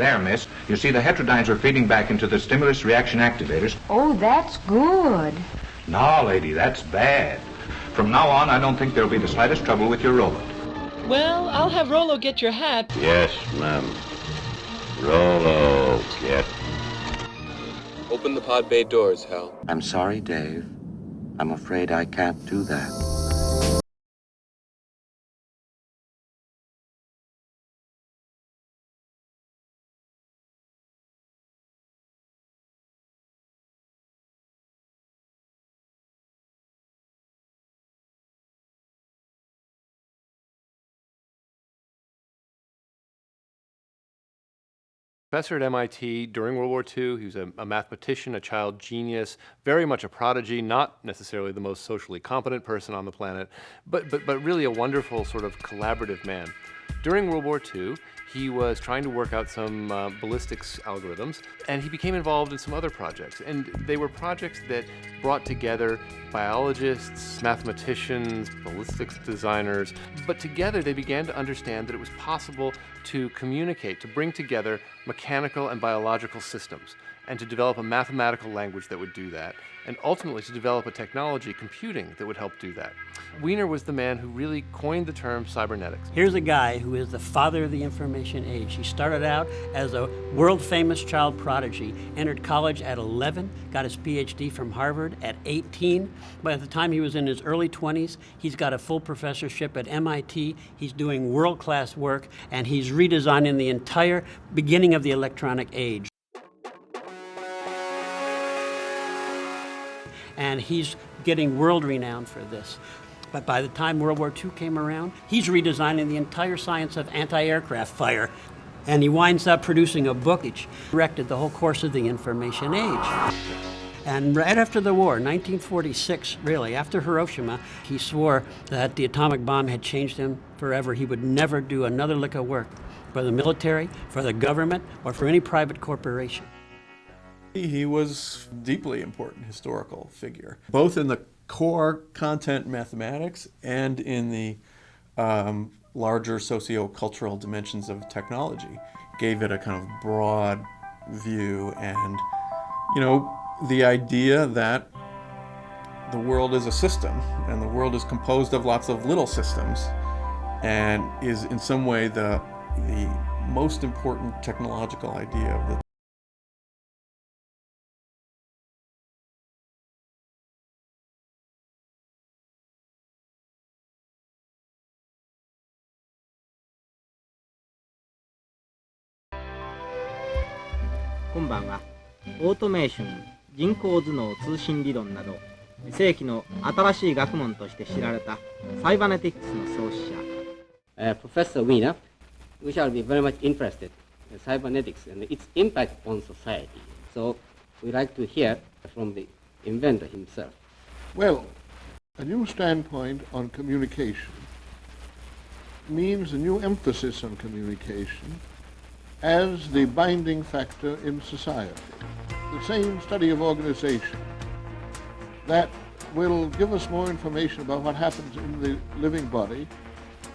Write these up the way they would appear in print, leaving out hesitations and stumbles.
There, miss. You see, the heterodynes are feeding back into the stimulus reaction activators. Oh, that's good. No, lady, that's bad. From now on, I don't think there'll be the slightest trouble with your robot. Well, I'll have Rollo get your hat. Yes, ma'am. Rollo, get. Open the pod bay doors, Hal. I'm sorry, Dave. I'm afraid I can't do that. Professor at MIT during World War II. He was a mathematician, a child genius, very much a prodigy, not necessarily the most socially competent person on the planet, but really a wonderful sort of collaborative man. During World War II, he was trying to work out some ballistics algorithms, and he became involved in some other projects. And they were projects that brought together biologists, mathematicians, ballistics designers, but together they began to understand that it was possible to communicate, to bring together mechanical and biological systems, and to develop a mathematical language that would do that, and ultimately to develop a technology, computing, that would help do that. Wiener was the man who really coined the term cybernetics. Here's a guy who is the father of the information age. He started out as a world-famous child prodigy, entered college at 11, got his PhD from Harvard at 18. By the time he was in his early 20s, he's got a full professorship at MIT. He's doing world-class work, and he's redesigning the entire beginning of the electronic age. And he's getting world renown for this. But by the time World War II came around, he's redesigning the entire science of anti-aircraft fire. And he winds up producing a book which directed the whole course of the information age. And right after the war, 1946, really, after Hiroshima, he swore that the atomic bomb had changed him forever. He would never do another lick of work for the military, for the government, or for any private corporation. He was a deeply important historical figure, both in the core content mathematics and in the larger socio-cultural dimensions of technology. Gave it a kind of broad view and, the idea that the world is a system and the world is composed of lots of little systems and is in some way the most important technological idea of theこんばんは。オートメーション、人工頭脳通信理論など、世紀の新しい学問として知られたサイバネティクスの創始者。Professor Wiener, we shall be very much interested in cybernetics and its impact on society. So we'd like to hear from the inventor himself. Well, a new standpoint on communication means a new emphasis on communication as the binding factor in society. The same study of organization that will give us more information about what happens in the living body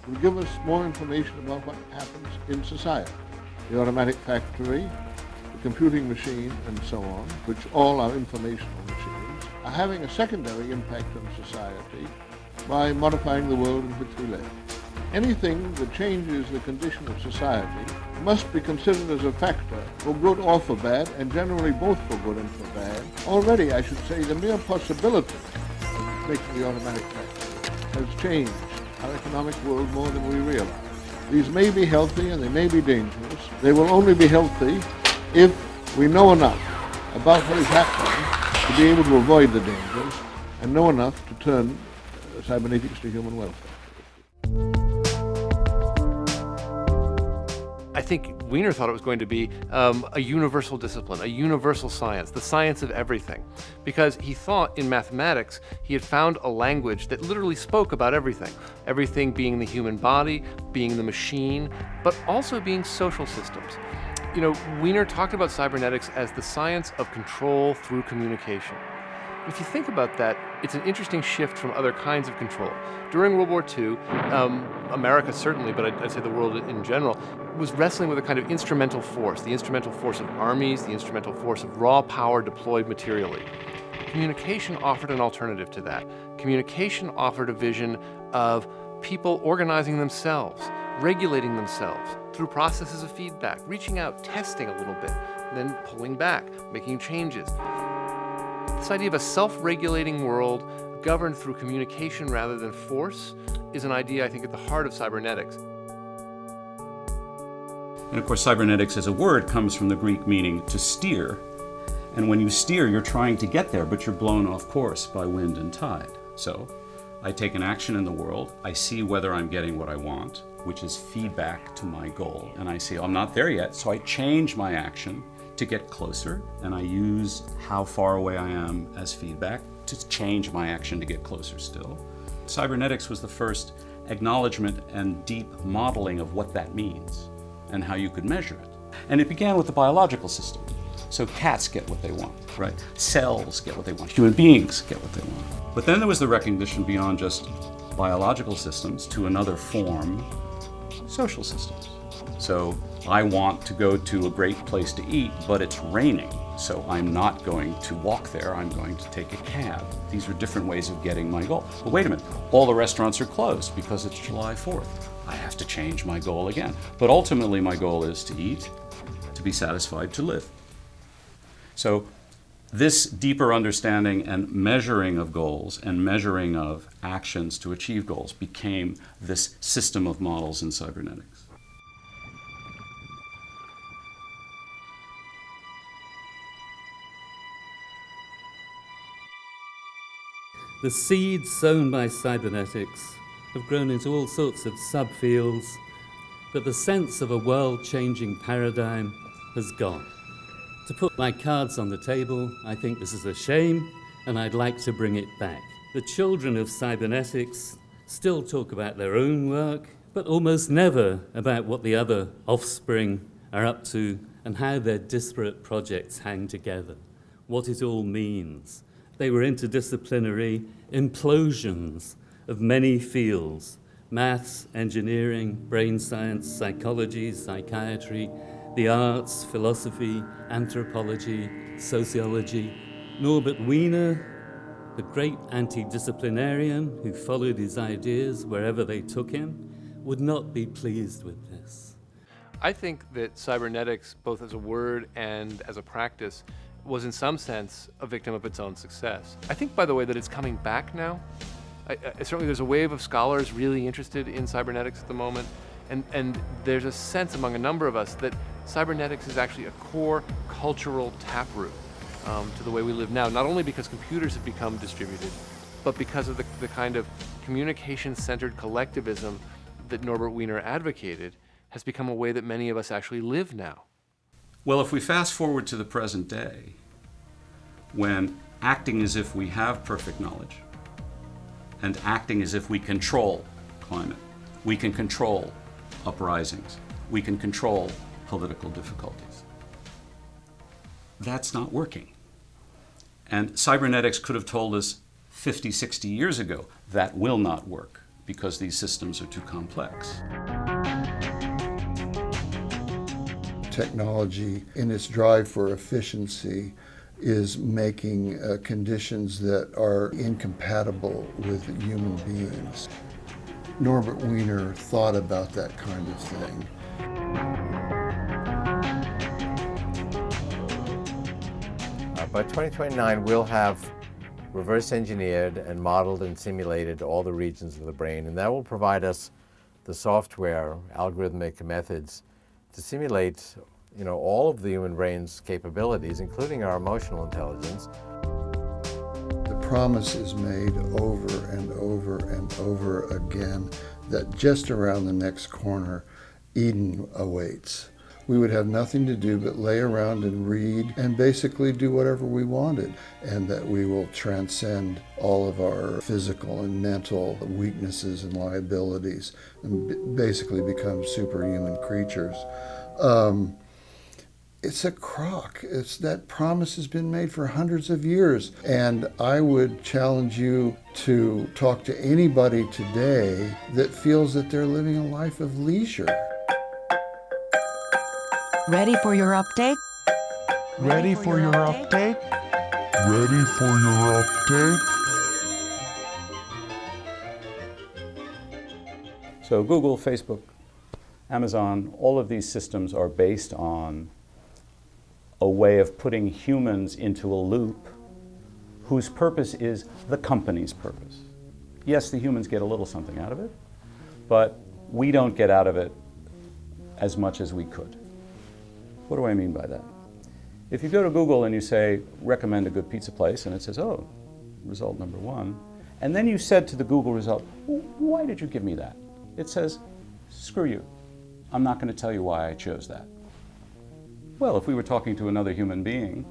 will give us more information about what happens in society. The automatic factory, the computing machine, and so on, which all are informational machines, are having a secondary impact on society by modifying the world in which we live. Anything that changes the condition of society must be considered as a factor for good or for bad, and generally both for good and for bad. Already, I should say, the mere possibility of making the automatic factory has changed our economic world more than we realize. These may be healthy and they may be dangerous. They will only be healthy if we know enough about what is happening to be able to avoid the dangers and know enough to turn cybernetics to human welfare. I think Wiener thought it was going to be a universal discipline, a universal science, the science of everything. Because he thought in mathematics, he had found a language that literally spoke about everything. Everything being the human body, being the machine, but also being social systems. Wiener talked about cybernetics as the science of control through communication. If you think about that, it's an interesting shift from other kinds of control. During World War II, America certainly, but I'd say the world in general, was wrestling with a kind of instrumental force, the instrumental force of armies, the instrumental force of raw power deployed materially. Communication offered an alternative to that. Communication offered a vision of people organizing themselves, regulating themselves through processes of feedback, reaching out, testing a little bit, then pulling back, making changes. This idea of a self-regulating world governed through communication rather than force is an idea, I think, at the heart of cybernetics. And of course, cybernetics as a word comes from the Greek meaning to steer. And when you steer, you're trying to get there, but you're blown off course by wind and tide. So I take an action in the world, I see whether I'm getting what I want, which is feedback to my goal. And I see, oh, I'm not there yet, so I change my action to get closer, and I use how far away I am as feedback to change my action to get closer still. Cybernetics was the first acknowledgement and deep modeling of what that means and how you could measure it. And it began with the biological system. So cats get what they want, right? Cells get what they want. Human beings get what they want. But then there was the recognition beyond just biological systems to another form, social systems. So I want to go to a great place to eat, but it's raining. So I'm not going to walk there, I'm going to take a cab. These are different ways of getting my goal. But wait a minute, all the restaurants are closed because it's July 4th. I have to change my goal again. But ultimately my goal is to eat, to be satisfied, to live. So this deeper understanding and measuring of goals and measuring of actions to achieve goals became this system of models in cybernetics. The seeds sown by cybernetics have grown into all sorts of subfields, but the sense of a world-changing paradigm has gone. To put my cards on the table, I think this is a shame, and I'd like to bring it back. The children of cybernetics still talk about their own work, but almost never about what the other offspring are up to and how their disparate projects hang together, what it all means. They were interdisciplinary implosions of many fields: maths, engineering, brain science, psychology, psychiatry, the arts, philosophy, anthropology, sociology. Norbert Wiener, the great anti-disciplinarian who followed his ideas wherever they took him, would not be pleased with this. I think that cybernetics, both as a word and as a practice, was in some sense a victim of its own success. I think, by the way, that it's coming back now. Certainly there's a wave of scholars really interested in cybernetics at the moment, and there's a sense among a number of us that cybernetics is actually a core cultural taproot to the way we live now, not only because computers have become distributed, but because of the kind of communication-centered collectivism that Norbert Wiener advocated has become a way that many of us actually live now. Well, if we fast forward to the present day, when acting as if we have perfect knowledge and acting as if we control climate, we can control uprisings, we can control political difficulties. That's not working. And cybernetics could have told us 50, 60 years ago that will not work because these systems are too complex. Technology, in its drive for efficiency, is making conditions that are incompatible with human beings. Norbert Wiener thought about that kind of thing. By 2029, we'll have reverse engineered and modeled and simulated all the regions of the brain, and that will provide us the software, algorithmic methods to simulate, all of the human brain's capabilities, including our emotional intelligence. The promise is made over and over and over again that just around the next corner, Eden awaits. We would have nothing to do but lay around and read and basically do whatever we wanted, and that we will transcend all of our physical and mental weaknesses and liabilities and basically become superhuman creatures. it's a crock. That promise has been made for hundreds of years. And I would challenge you to talk to anybody today that feels that they're living a life of leisure. Ready for your update? Ready for your update? Ready for your update? So Google, Facebook, Amazon, all of these systems are based on a way of putting humans into a loop whose purpose is the company's purpose. Yes, the humans get a little something out of it, but we don't get out of it as much as we could. What do I mean by that? If you go to Google and you say, recommend a good pizza place, and it says, oh, result number 1, and then you said to the Google result, why did you give me that? It says, screw you. I'm not going to tell you why I chose that. Well, if we were talking to another human being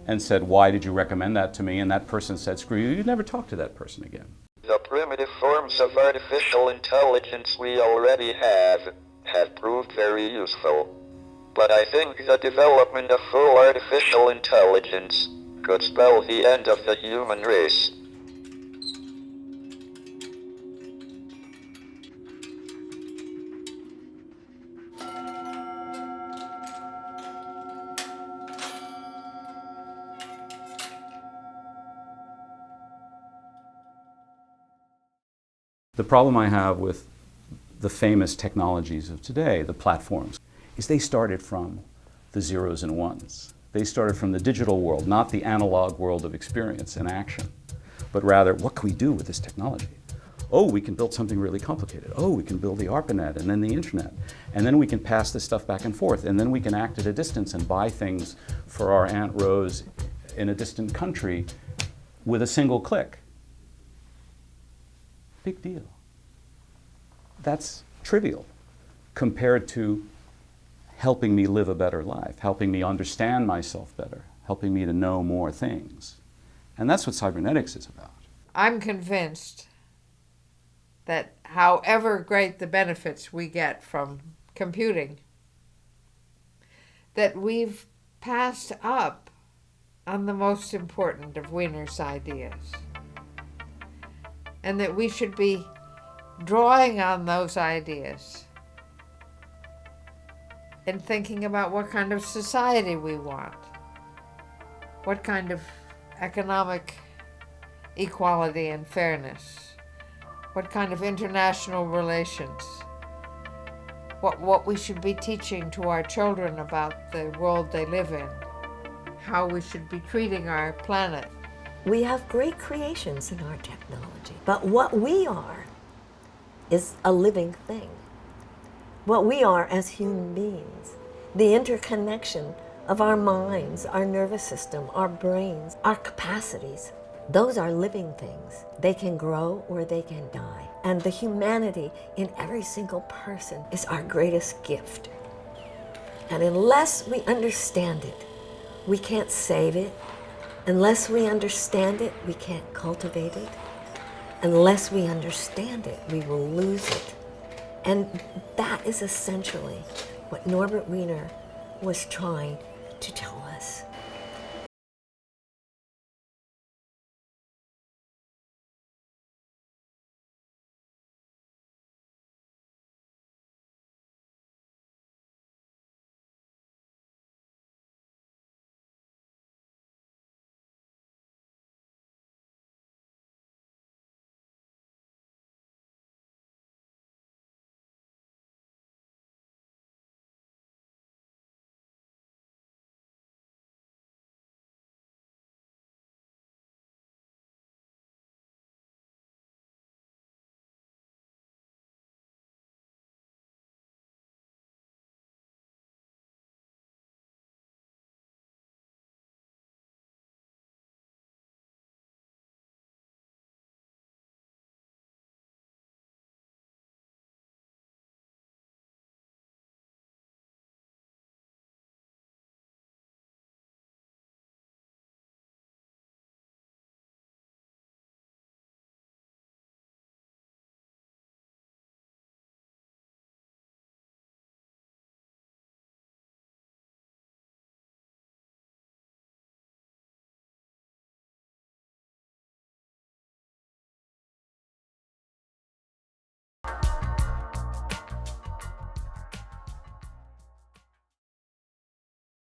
and said, why did you recommend that to me? And that person said, screw you, you'd never talk to that person again. The primitive forms of artificial intelligence we already have proved very useful. But I think the development of full artificial intelligence could spell the end of the human race. The problem I have with the famous technologies of today, the platforms, is they started from the zeros and ones. They started from the digital world, not the analog world of experience and action, but rather, what can we do with this technology? Oh, we can build something really complicated. Oh, we can build the ARPANET and then the internet. And then we can pass this stuff back and forth. And then we can act at a distance and buy things for our Aunt Rose in a distant country with a single click. Big deal. That's trivial compared to helping me live a better life, helping me understand myself better, helping me to know more things. And that's what cybernetics is about. I'm convinced that however great the benefits we get from computing, that we've passed up on the most important of Wiener's ideas, and that we should be drawing on those ideas and thinking about what kind of society we want, what kind of economic equality and fairness, what kind of international relations, what we should be teaching to our children about the world they live in, how we should be treating our planet. We have great creations in our technology, but what we are is a living thing. What we are as human beings, the interconnection of our minds, our nervous system, our brains, our capacities, those are living things. They can grow or they can die. And the humanity in every single person is our greatest gift. And unless we understand it, we can't save it. Unless we understand it, we can't cultivate it. Unless we understand it, we will lose it. And that is essentially what Norbert Wiener was trying to tell us.